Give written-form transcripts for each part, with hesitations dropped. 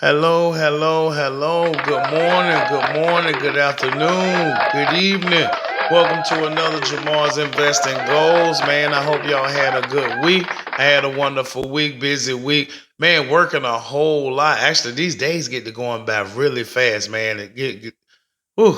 Hello, hello, hello. Good morning, good afternoon, good evening. Welcome to another Jamal's Investing Goals. Man, I hope y'all had a good week. I had a wonderful week, busy week. Man, working a whole lot. Actually, these days get to going by really fast, man. Whew,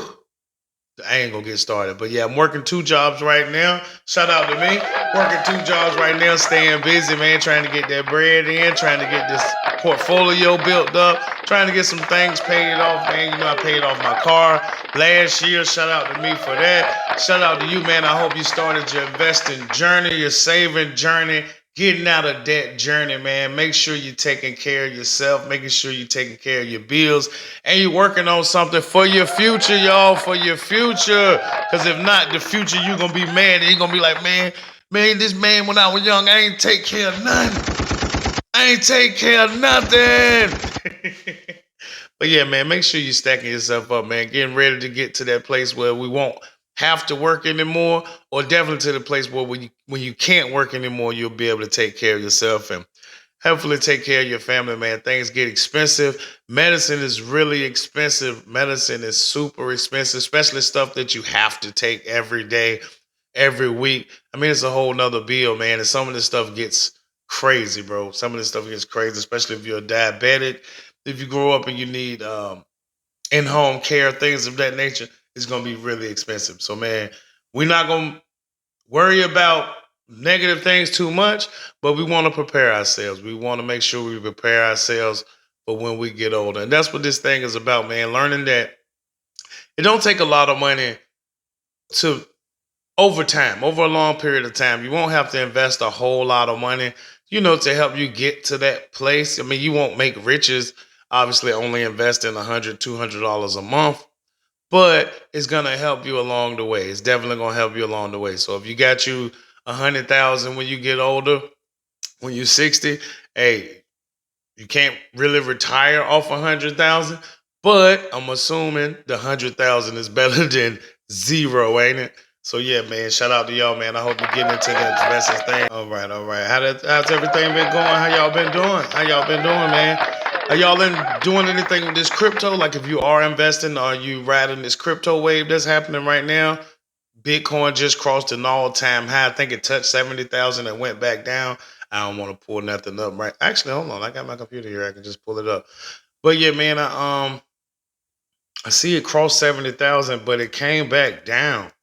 I ain't gonna get started, but yeah, I'm working two jobs right now. Shout out to me. Working two jobs right now, staying busy, man, trying to get that bread in, trying to get this portfolio built up, trying to get some things paid off, man. You know, I paid off my car last year. Shout out to me for that. Shout out to you, man. I hope you started your investing journey, your saving journey, getting out of debt journey, man. Make sure you're taking care of yourself, making sure you're taking care of your bills, and you're working on something for your future, y'all, for your future. Because if not, the future, you're going to be mad. And you're going to be like, man, this man, when I was young, I ain't take care of nothing. I ain't take care of nothing. But yeah, man, make sure you're stacking yourself up, man. Getting ready to get to that place where we won't have to work anymore, or definitely to the place where when you can't work anymore, you'll be able to take care of yourself and hopefully take care of your family, man. Things get expensive. Medicine is really expensive. Medicine is super expensive, especially stuff that you have to take every day, every week. I mean, it's a whole nother bill, man. And some of this stuff gets crazy, bro. Some of this stuff gets crazy, especially if you're a diabetic. If you grow up and you need in-home care, things of that nature, it's gonna be really expensive. So, man, we're not gonna worry about negative things too much, but we want to prepare ourselves. We want to make sure we prepare ourselves for when we get older. And that's what this thing is about, man. Learning that it don't take a lot of money to over time, over a long period of time. You won't have to invest a whole lot of money, to help you get to that place. I mean, you won't make riches, obviously, only investing $100, $200 a month, but it's gonna help you along the way. It's definitely gonna help you along the way. So if you got you 100,000 when you get older, when you're 60, hey, you can't really retire off 100,000. But I'm assuming the 100,000 is better than zero, ain't it? So yeah, man. Shout out to y'all, man. I hope you're getting into the investing thing. All right, all right. How's everything been going? How y'all been doing? How y'all been doing, man? Are y'all doing anything with this crypto? Like, if you are investing, are you riding this crypto wave that's happening right now? Bitcoin just crossed an all-time high. I think it touched 70,000 and went back down. I don't want to pull nothing up right. Actually, hold on. I got my computer here. I can just pull it up. But yeah, man, I see it crossed 70,000, but it came back down.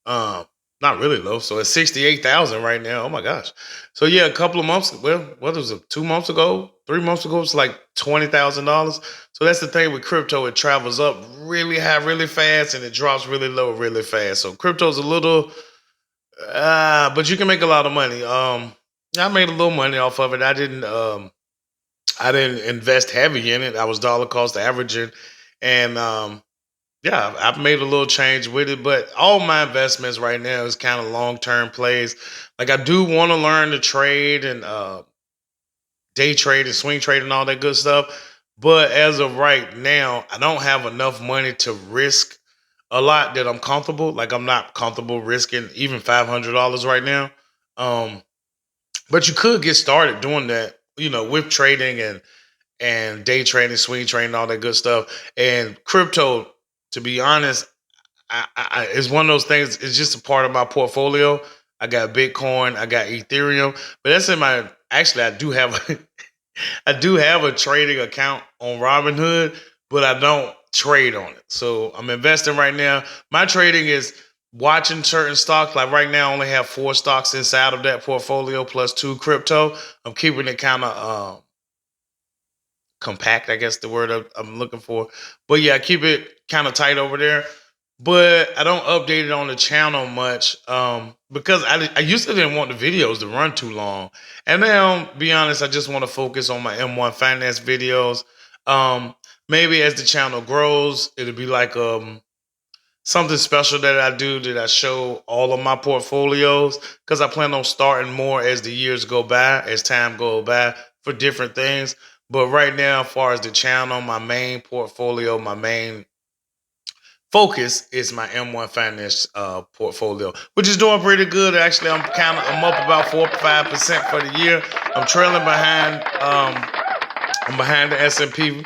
Um, Not really low. So it's 68,000 right now. Oh my gosh. So yeah, a couple of months. Well, what was it? 2 months ago, 3 months ago, it's like $20,000. So that's the thing with crypto. It travels up really high, really fast, and it drops really low, really fast. So crypto's a little, but you can make a lot of money. I made a little money off of it. I didn't invest heavy in it. I was dollar cost averaging, and yeah, I've made a little change with it, but all my investments right now is kind of long term plays. Like, I do want to learn to trade and day trade and swing trade and all that good stuff. But as of right now, I don't have enough money to risk a lot that I'm comfortable. Like, I'm not comfortable risking even $500 right now. Um, but you could get started doing that, with trading and day trading, swing trading, all that good stuff. And crypto, to be honest, it's one of those things. It's just a part of my portfolio. I got Bitcoin, I got Ethereum, but that's in my. Actually, I do have I do have a trading account on Robinhood, but I don't trade on it. So I'm investing right now. My trading is watching certain stocks. Like right now, I only have four stocks inside of that portfolio plus two crypto. I'm keeping it kind of compact, I guess the word I'm looking for. But yeah, I keep it kind of tight over there. But I don't update it on the channel much because I used to didn't want the videos to run too long. And now, be honest, I just want to focus on my M1 finance videos. Um, Maybe as the channel grows, it'll be like something special that I do, that I show all of my portfolios, because I plan on starting more as the years go by, as time go by, for different things. But right now, as far as the channel, my main portfolio, my main focus is my M1 Finance portfolio, which is doing pretty good. Actually, I'm up about 4 or 5% for the year. I'm trailing behind I'm behind the S&P,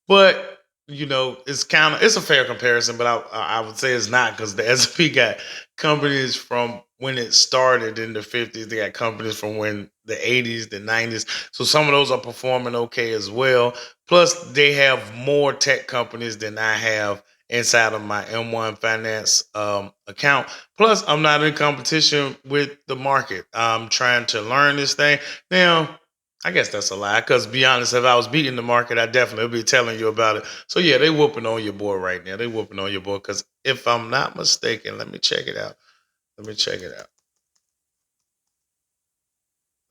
but it's a fair comparison, but I would say it's not because the S&P got companies from when it started in the 50s. They got companies from when the 80s, the 90s. So some of those are performing okay as well. Plus, they have more tech companies than I have inside of my M1 Finance account. Plus, I'm not in competition with the market. I'm trying to learn this thing now. I guess that's a lie. Because be honest, if I was beating the market, I definitely would be telling you about it. So yeah, they whooping on your boy right now. They whooping on your boy. Because if I'm not mistaken, let me check it out. Let me check it out.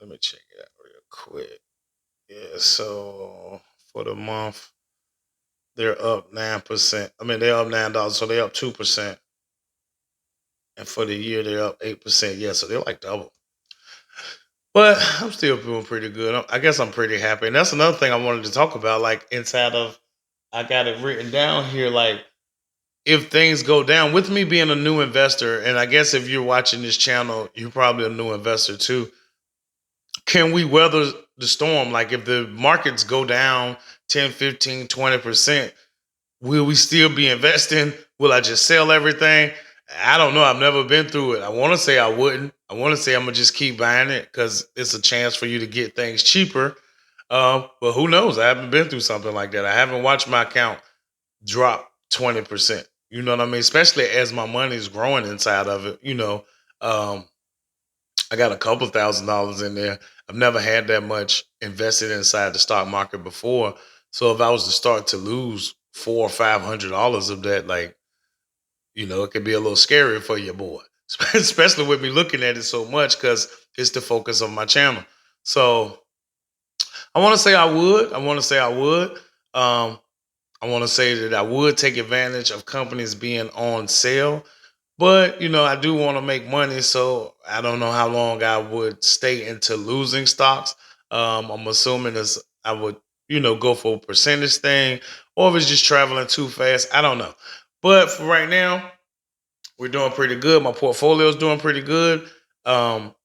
Let me check it out real quick. Yeah. So for the month, they're up 9%. I mean, they're up $9, so they're up 2%. And for the year, they're up 8%. Yeah, so they're like double. But I'm still doing pretty good. I guess I'm pretty happy. And that's another thing I wanted to talk about. Like inside of, I got it written down here. Like if things go down with me being a new investor, and I guess if you're watching this channel, you're probably a new investor too. Can we weather the storm? Like if the markets go down 10, 15, 20%, will we still be investing? Will I just sell everything? I don't know. I've never been through it. I want to say I wouldn't. I want to say I'm gonna just keep buying it because it's a chance for you to get things cheaper. But who knows? I haven't been through something like that. I haven't watched my account drop 20%. You know what I mean? Especially as my money is growing inside of it. Um, I got a couple $1,000s in there. I've never had that much invested inside the stock market before. So if I was to start to lose $400 or $500 of that, like, it could be a little scary for your boy. Especially with me looking at it so much because it's the focus of my channel. So I want to say I would. I want to say I would. Um, I want to say that I would take advantage of companies being on sale, but I do want to make money, so I don't know how long I would stay into losing stocks. I'm assuming as I would, go for a percentage thing, or if it's just traveling too fast. I don't know, but for right now, we're doing pretty good. My portfolio is doing pretty good. Um,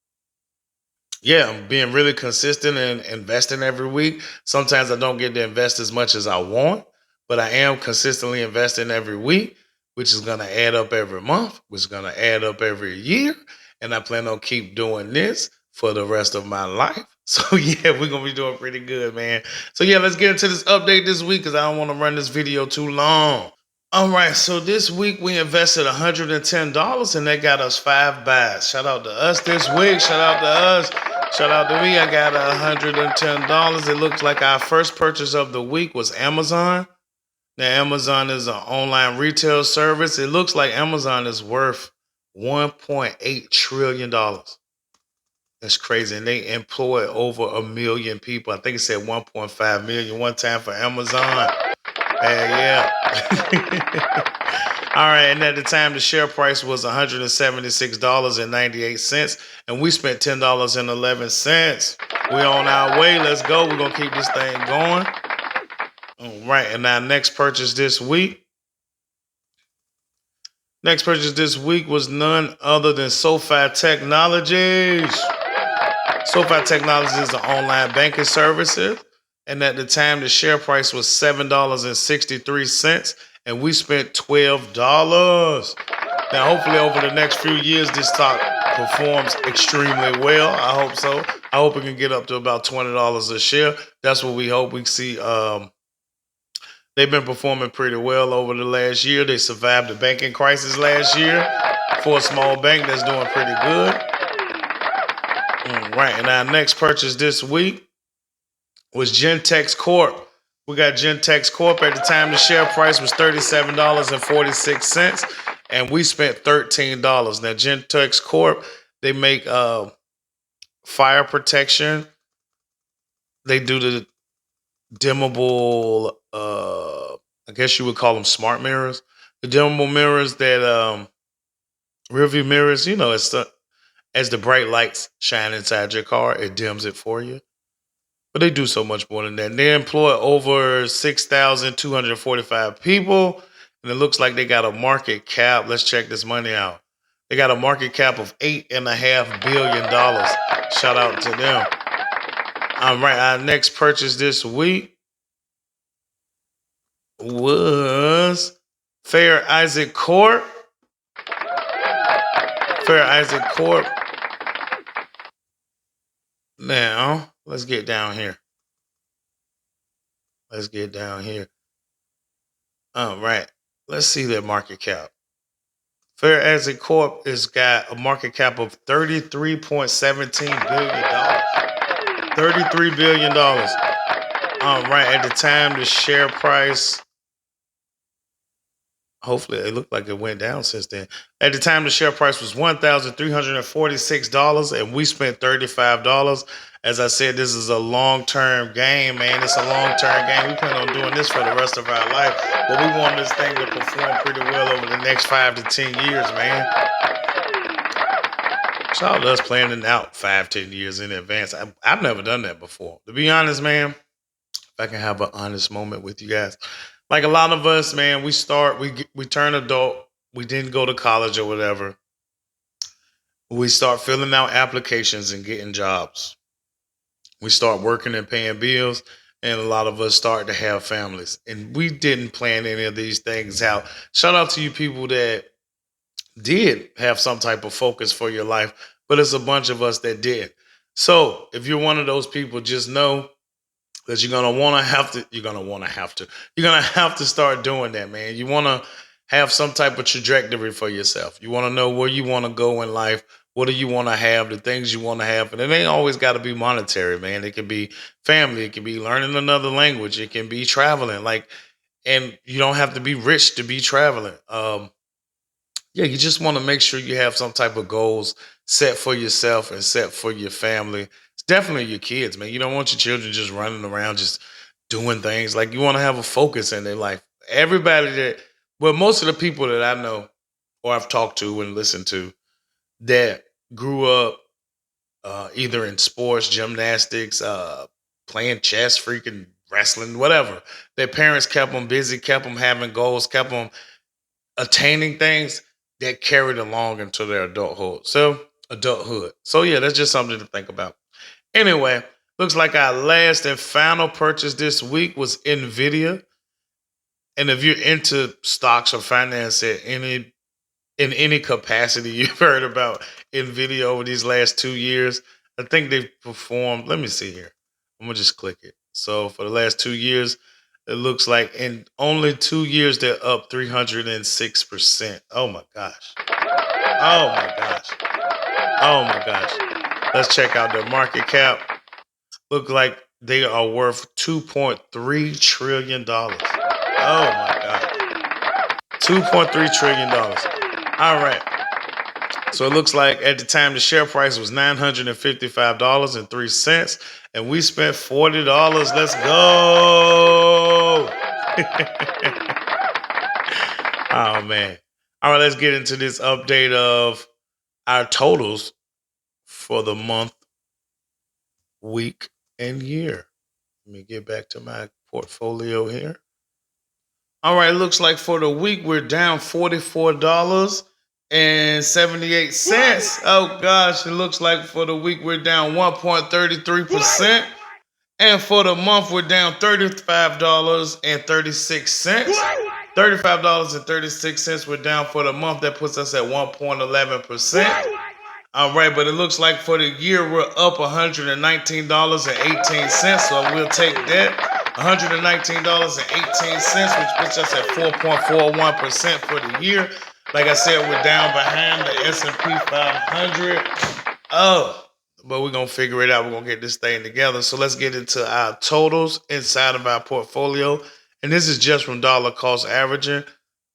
yeah, I'm being really consistent and investing every week. Sometimes I don't get to invest as much as I want, but I am consistently investing every week, which is going to add up every month, which is going to add up every year. And I plan on keep doing this for the rest of my life. So yeah, we're gonna be doing pretty good, man. So yeah, let's get into this update this week because I don't want to run this video too long. All right, so this week we invested $110 and that got us 5 buys. Shout out to us this week. Shout out to us. Shout out to me. I got $110. It looks like our first purchase of the week was Amazon. Now, Amazon is an online retail service. It looks like Amazon is worth $1.8 trillion. That's crazy. And they employ over 1 million people. I think it said 1.5 million one time for Amazon. Yeah. All right, and at the time, the share price was $176.98, and we spent $10.11. We on our way. Let's go. We're gonna keep this thing going. All right, and our next purchase this week. Next purchase this week was none other than SoFi Technologies. SoFi Technologies is an online banking services. And at the time, the share price was $7.63, and we spent $12. Now, hopefully, over the next few years, this stock performs extremely well. I hope so. I hope it can get up to about $20 a share. That's what we hope. We see. They've been performing pretty well over the last year. They survived the banking crisis last year. For a small bank, that's doing pretty good. All right, and our next purchase this week was Gentex Corp. We got Gentex Corp. At the time, the share price was $37.46, and we spent $13. Now, Gentex Corp, they make fire protection. They do the dimmable, I guess you would call them smart mirrors. The dimmable mirrors that rear view mirrors, as the bright lights shine inside your car, it dims it for you. But they do so much more than that. They employ over 6,245 people, and it looks like they got a market cap. Let's check this money out. They got a market cap of $8.5 billion. Shout out to them. All right, our next purchase this week was Fair Isaac Corp. Fair Isaac Corp. Now, let's get down here. Let's get down here. All right. Let's see their market cap. Fair Isaac Corp has got a market cap of $33.17 billion. $33 billion. All right. At the time, the share price, hopefully it looked like it went down since then. At the time, the share price was $1,346, and we spent $35. As I said, this is a long-term game, man. It's a long-term game. We plan on doing this for the rest of our life, but we want this thing to perform pretty well over the next 5 to 10 years, man. Shout out to us planning out 5, 10 years in advance. I've never done that before. To be honest, man, if I can have an honest moment with you guys, like a lot of us, man, we turn adult. We didn't go to college or whatever. We start filling out applications and getting jobs. We start working and paying bills, and a lot of us start to have families. And we didn't plan any of these things out. Shout out to you people that did have some type of focus for your life, but it's a bunch of us that did. So if you're one of those people, just know that you're gonna have to start doing that, man. You wanna have some type of trajectory for yourself. You wanna know where you wanna go in life. What do you want to have? The things you want to have, and it ain't always got to be monetary, man. It can be family. It can be learning another language. It can be traveling. And you don't have to be rich to be traveling. Yeah, you just want to make sure you have some type of goals set for yourself and set for your family. It's definitely your kids, man. You don't want your children just running around, just doing things. Like you want to have a focus in their life. Most of the people that I know or I've talked to and listened to that grew up either in sports, gymnastics, playing chess, freaking wrestling, whatever. Their parents kept them busy, kept them having goals, kept them attaining things that carried along into their adulthood. So yeah, that's just something to think about. Anyway, looks like our last and final purchase this week was Nvidia. And if you're into stocks or finance in any capacity, you've heard about Nvidia over these last 2 years. I think they've performed. Let me see here. I'm gonna just click it. So for the last 2 years, it looks like in only 2 years they're up 306%. Oh my gosh. Oh my gosh. Oh my gosh. Let's check out their market cap. Look like they are worth $2.3 trillion. Oh my God. $2.3 trillion. All right. So it looks like at the time the share price was $955.03, and we spent $40. Let's go. Oh man. All right, let's get into this update of our totals for the month, week, and year. Let me get back to my portfolio here. All right, looks like for the week we're down $44.78. Oh gosh, it looks like for the week we're down 1.33%. And for the month we're down $35.36. $35.36 we're down for the month. That puts us at 1.11%. All right, but it looks like for the year we're up $119.18. So we'll take that. $119.18, which puts us at 4.41% for the year. Like I said, we're down behind the S&P 500. Oh, but we're going to figure it out. We're going to get this thing together. So let's get into our totals inside of our portfolio. And this is just from dollar cost averaging.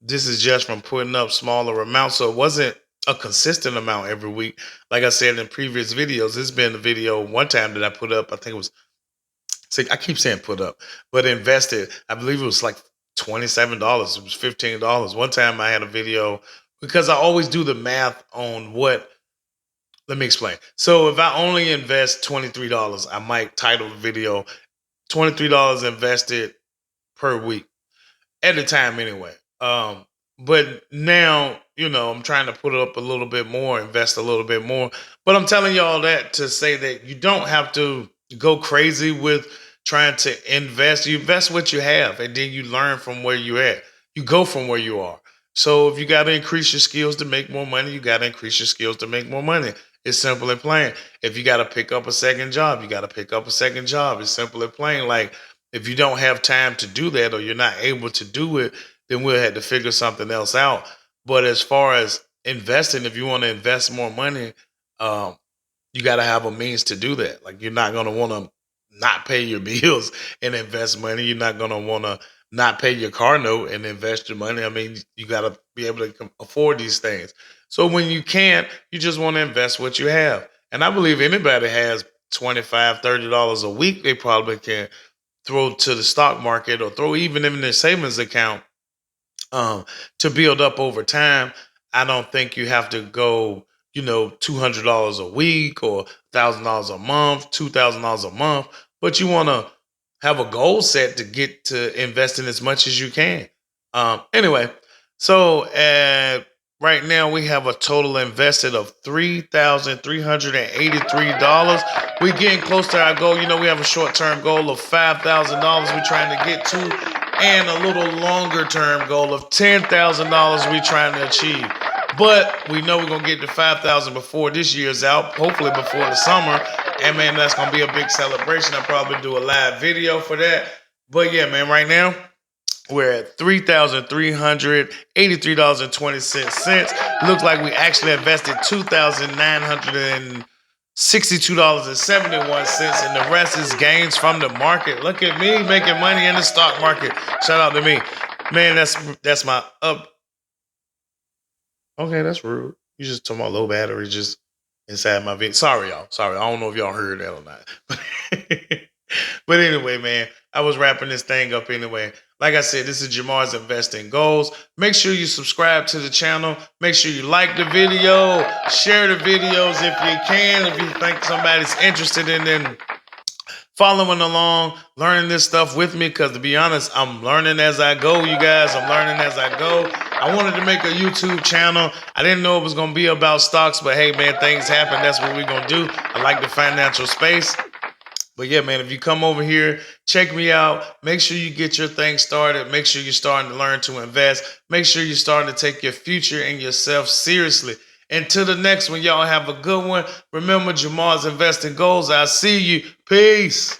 This is just from putting up smaller amounts. So it wasn't a consistent amount every week. Like I said in previous videos, this has been a video one time that I put up. I think it was, I keep saying put up, but invested. I believe it was like $27. It was $15. One time I had a video because I always do the math on what. Let me explain. So if I only invest $23, I might title the video $23 invested per week at a time anyway. But now, I'm trying to put it up a little bit more, invest a little bit more. But I'm telling y'all that to say that you don't have to go crazy with trying to invest. You invest what you have, and then you learn from where you're at. You go from where you are. So if you got to increase your skills to make more money, you got to increase your skills to make more money. It's simple and plain. If you got to pick up a second job, you got to pick up a second job. It's simple and plain. Like if you don't have time to do that or you're not able to do it, then we'll have to figure something else out. But as far as investing, if you want to invest more money, um, you got to have a means to do that. Like you're not going to want to not pay your bills and invest money. You're not going to want to not pay your car note and invest your money. I mean, you got to be able to afford these things. So when you can't, you just want to invest what you have. And I believe anybody has $25, $30 a week, they probably can throw to the stock market or throw even in their savings account um, to build up over time. I don't think you have to go, $200 a week or $1,000 a month, $2,000 a month, but you want to have a goal set to get to investing as much as you can. Anyway, so right now we have a total invested of $3,383. We're getting close to our goal. We have a short-term goal of $5,000 we're trying to get to and a little longer term goal of $10,000 we're trying to achieve. But we know we're gonna get to 5,000 before this year's out, hopefully before the summer. And man, that's gonna be a big celebration. I'll probably do a live video for that. But yeah, man, right now we're at $3,383.26. Looks like we actually invested $2,962.71, and the rest is gains from the market. Look at me making money in the stock market. Shout out to me. Man, that's my up. Okay, that's rude. You just told my low battery just inside my video. Sorry, y'all. Sorry. I don't know if y'all heard that or not. But anyway, man, I was wrapping this thing up anyway. Like I said, this is Jamar's Investing Goals. Make sure you subscribe to the channel. Make sure you like the video. Share the videos if you can. If you think somebody's interested in following along, learning this stuff with me, because to be honest, I'm learning as I go, you guys. I'm learning as I go. I wanted to make a YouTube channel. I didn't know it was going to be about stocks, but hey, man, things happen. That's what we're going to do. I like the financial space. But yeah, man, if you come over here, check me out. Make sure you get your thing started. Make sure you're starting to learn to invest. Make sure you're starting to take your future and yourself seriously. Until the next one, y'all have a good one. Remember Jamar's Investing Goals. I'll see you. Peace.